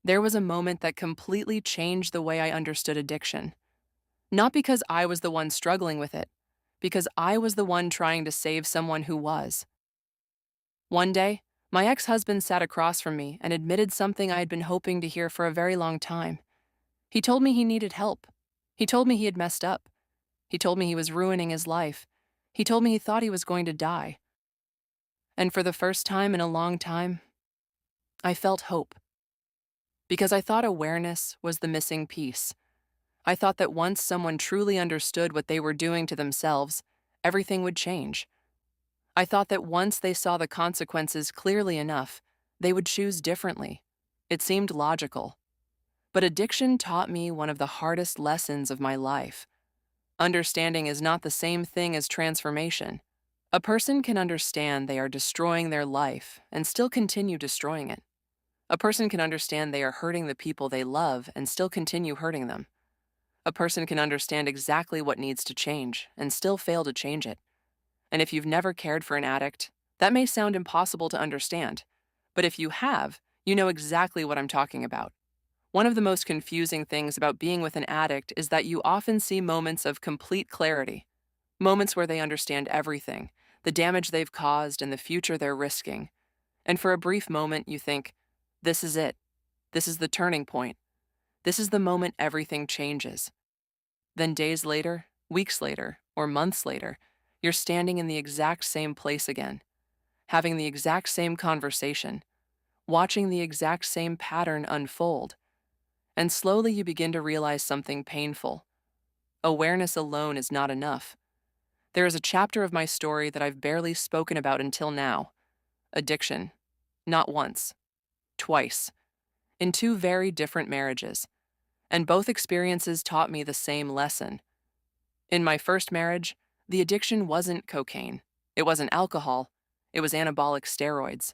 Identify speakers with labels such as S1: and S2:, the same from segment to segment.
S1: There was a moment that completely changed the way I understood addiction. Not because I was the one struggling with it, because I was the one trying to save someone who was. One day, my ex-husband sat across from me and admitted something I had been hoping to hear for a very long time. He told me he needed help. He told me he had messed up. He told me he was ruining his life. He told me he thought he was going to die. And for the first time in a long time, I felt hope. Because I thought awareness was the missing piece. I thought that once someone truly understood what they were doing to themselves, everything would change. I thought that once they saw the consequences clearly enough, they would choose differently. It seemed logical. But addiction taught me one of the hardest lessons of my life. Understanding is not the same thing as transformation. A person can understand they are destroying their life and still continue destroying it. A person can understand they are hurting the people they love and still continue hurting them. A person can understand exactly what needs to change and still fail to change it. And if you've never cared for an addict, that may sound impossible to understand. But if you have, you know exactly what I'm talking about. One of the most confusing things about being with an addict is that you often see moments of complete clarity, moments where they understand everything, the damage they've caused and the future they're risking. And for a brief moment, you think, this is it. This is the turning point. This is the moment everything changes. Then days later, weeks later, or months later, you're standing in the exact same place again, having the exact same conversation, watching the exact same pattern unfold. And slowly you begin to realize something painful. Awareness alone is not enough. There is a chapter of my story that I've barely spoken about until now. Addiction. Not once. Twice. In two very different marriages. And both experiences taught me the same lesson. In my first marriage, the addiction wasn't cocaine. It wasn't alcohol. It was anabolic steroids.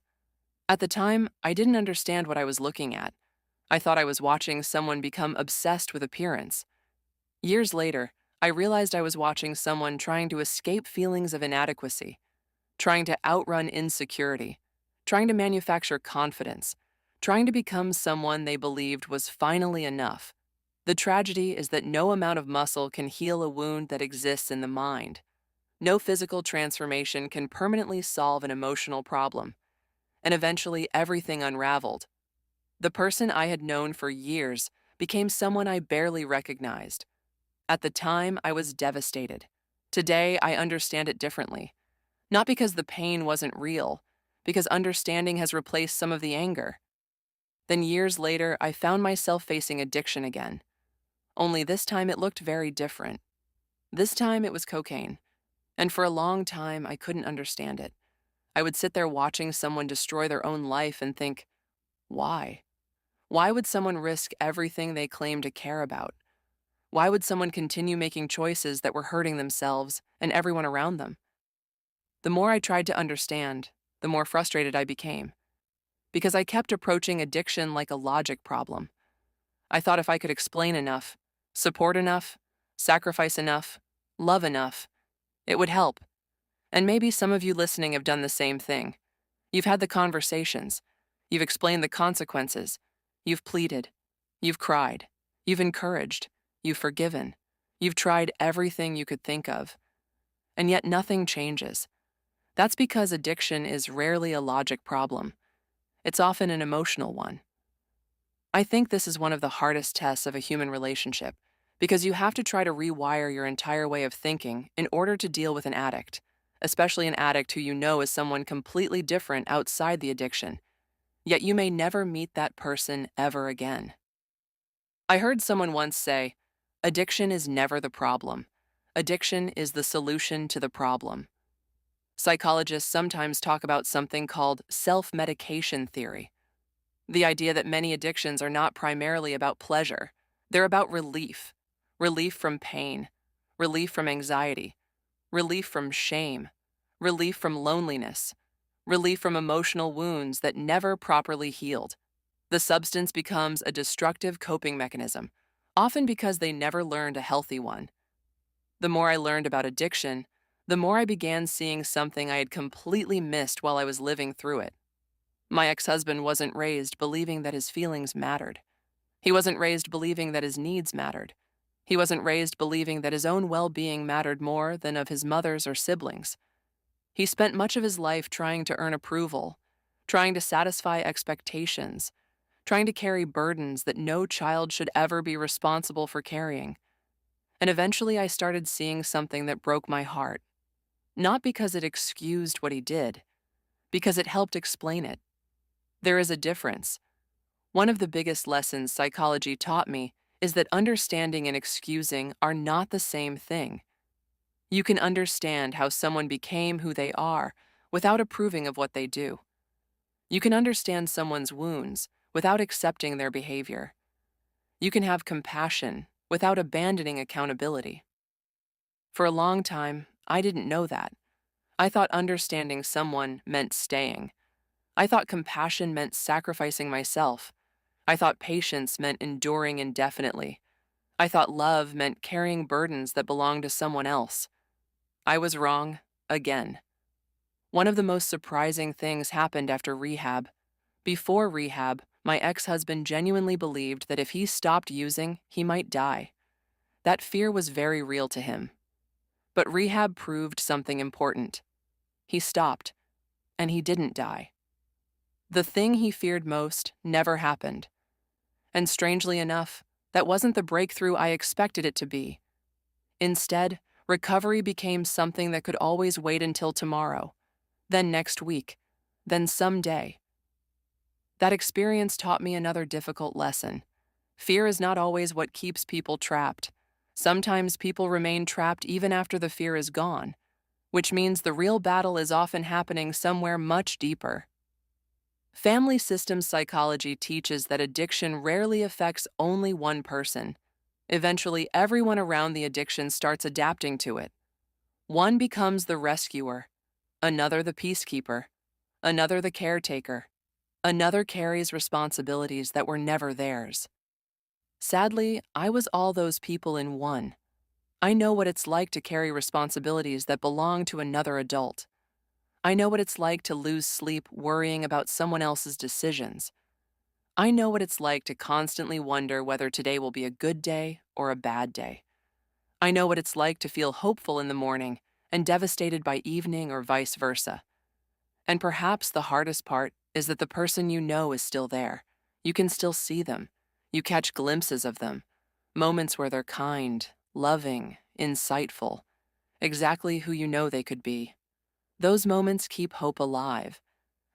S1: At the time, I didn't understand what I was looking at. I thought I was watching someone become obsessed with appearance. Years later, I realized I was watching someone trying to escape feelings of inadequacy, trying to outrun insecurity, trying to manufacture confidence, trying to become someone they believed was finally enough. The tragedy is that no amount of muscle can heal a wound that exists in the mind. No physical transformation can permanently solve an emotional problem. And eventually everything unraveled. The person I had known for years became someone I barely recognized. At the time, I was devastated. Today, I understand it differently. Not because the pain wasn't real, because understanding has replaced some of the anger. Then years later, I found myself facing addiction again. Only this time it looked very different. This time it was cocaine. And for a long time, I couldn't understand it. I would sit there watching someone destroy their own life and think, why? Why would someone risk everything they claim to care about? Why would someone continue making choices that were hurting themselves and everyone around them? The more I tried to understand, the more frustrated I became. Because I kept approaching addiction like a logic problem. I thought if I could explain enough, support enough, sacrifice enough, love enough, it would help. And maybe some of you listening have done the same thing. You've had the conversations. You've explained the consequences. You've pleaded. You've cried. You've encouraged. You've forgiven. You've tried everything you could think of. And yet nothing changes. That's because addiction is rarely a logic problem. It's often an emotional one. I think this is one of the hardest tests of a human relationship, because you have to try to rewire your entire way of thinking in order to deal with an addict, especially an addict who you know is someone completely different outside the addiction. Yet you may never meet that person ever again. I heard someone once say, addiction is never the problem. Addiction is the solution to the problem. Psychologists sometimes talk about something called self-medication theory. The idea that many addictions are not primarily about pleasure. They're about relief. Relief from pain. Relief from anxiety. Relief from shame. Relief from loneliness. Relief from emotional wounds that never properly healed. The substance becomes a destructive coping mechanism, often because they never learned a healthy one. The more I learned about addiction, the more I began seeing something I had completely missed while I was living through it. My ex-husband wasn't raised believing that his feelings mattered. He wasn't raised believing that his needs mattered. He wasn't raised believing that his own well-being mattered more than of his mother's or siblings. He spent much of his life trying to earn approval, trying to satisfy expectations, trying to carry burdens that no child should ever be responsible for carrying. And eventually I started seeing something that broke my heart. Not because it excused what he did, because it helped explain it. There is a difference. One of the biggest lessons psychology taught me is that understanding and excusing are not the same thing. You can understand how someone became who they are without approving of what they do. You can understand someone's wounds without accepting their behavior. You can have compassion without abandoning accountability. For a long time, I didn't know that. I thought understanding someone meant staying. I thought compassion meant sacrificing myself. I thought patience meant enduring indefinitely. I thought love meant carrying burdens that belonged to someone else. I was wrong, again. One of the most surprising things happened after rehab. Before rehab, my ex-husband genuinely believed that if he stopped using, he might die. That fear was very real to him. But rehab proved something important. He stopped, and he didn't die. The thing he feared most never happened. And strangely enough, that wasn't the breakthrough I expected it to be. Instead, recovery became something that could always wait until tomorrow, then next week, then someday. That experience taught me another difficult lesson. Fear is not always what keeps people trapped. Sometimes people remain trapped even after the fear is gone, which means the real battle is often happening somewhere much deeper. Family systems psychology teaches that addiction rarely affects only one person. Eventually, everyone around the addiction starts adapting to it. One becomes the rescuer, another the peacekeeper, another the caretaker, another carries responsibilities that were never theirs. Sadly, I was all those people in one. I know what it's like to carry responsibilities that belong to another adult. I know what it's like to lose sleep worrying about someone else's decisions. I know what it's like to constantly wonder whether today will be a good day or a bad day. I know what it's like to feel hopeful in the morning and devastated by evening or vice versa. And perhaps the hardest part is that the person you know is still there. You can still see them. You catch glimpses of them. Moments where they're kind, loving, insightful, exactly who you know they could be. Those moments keep hope alive.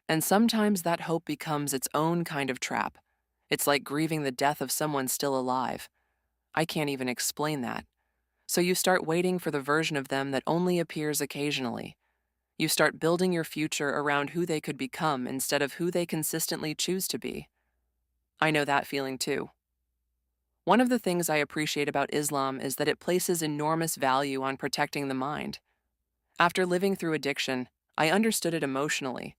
S1: And sometimes that hope becomes its own kind of trap. It's like grieving the death of someone still alive. I can't even explain that. So you start waiting for the version of them that only appears occasionally. You start building your future around who they could become instead of who they consistently choose to be. I know that feeling too. One of the things I appreciate about Islam is that it places enormous value on protecting the mind. After living through addiction, I understood it emotionally.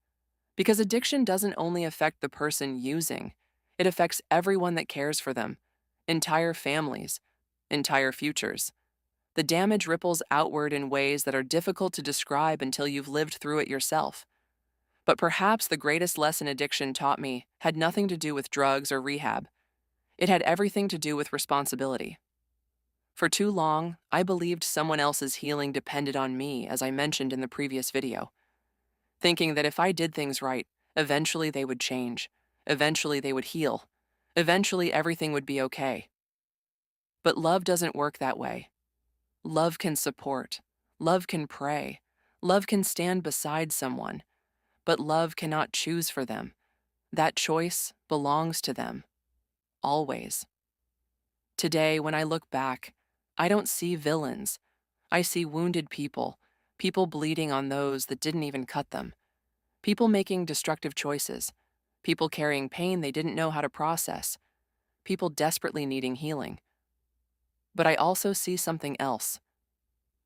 S1: Because addiction doesn't only affect the person using, it affects everyone that cares for them, entire families, entire futures. The damage ripples outward in ways that are difficult to describe until you've lived through it yourself. But perhaps the greatest lesson addiction taught me had nothing to do with drugs or rehab. It had everything to do with responsibility. For too long, I believed someone else's healing depended on me, as I mentioned in the previous video, thinking that if I did things right, eventually they would change, eventually they would heal, eventually everything would be okay. But love doesn't work that way. Love can support, love can pray, love can stand beside someone, but love cannot choose for them. That choice belongs to them, always. Today, when I look back, I don't see villains. I see wounded people, people bleeding on those that didn't even cut them, people making destructive choices, people carrying pain they didn't know how to process, people desperately needing healing. But I also see something else.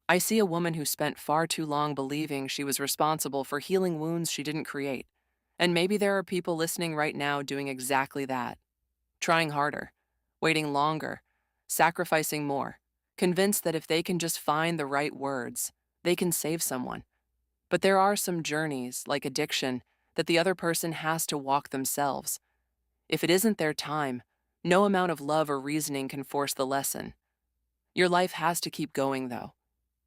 S1: I see a woman who spent far too long believing she was responsible for healing wounds she didn't create. And maybe there are people listening right now doing exactly that, trying harder, waiting longer, sacrificing more, convinced that if they can just find the right words, they can save someone. But there are some journeys, like addiction, that the other person has to walk themselves. If it isn't their time, no amount of love or reasoning can force the lesson. Your life has to keep going, though.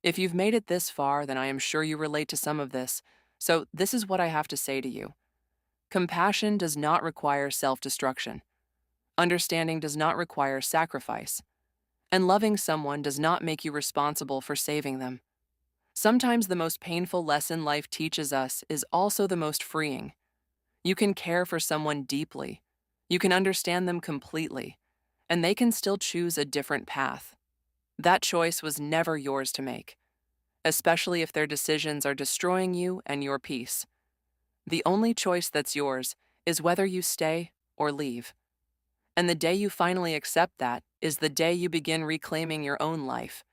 S1: If you've made it this far, then I am sure you relate to some of this, so this is what I have to say to you. Compassion does not require self-destruction. Understanding does not require sacrifice. And loving someone does not make you responsible for saving them. Sometimes the most painful lesson life teaches us is also the most freeing. You can care for someone deeply. You can understand them completely. And they can still choose a different path. That choice was never yours to make, especially if their decisions are destroying you and your peace. The only choice that's yours is whether you stay or leave. And the day you finally accept that is the day you begin reclaiming your own life.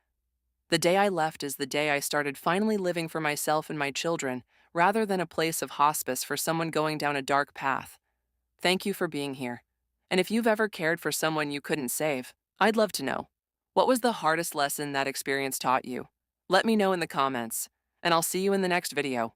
S1: The day I left is the day I started finally living for myself and my children, rather than a place of hospice for someone going down a dark path. Thank you for being here. And if you've ever cared for someone you couldn't save, I'd love to know. What was the hardest lesson that experience taught you? Let me know in the comments, and I'll see you in the next video.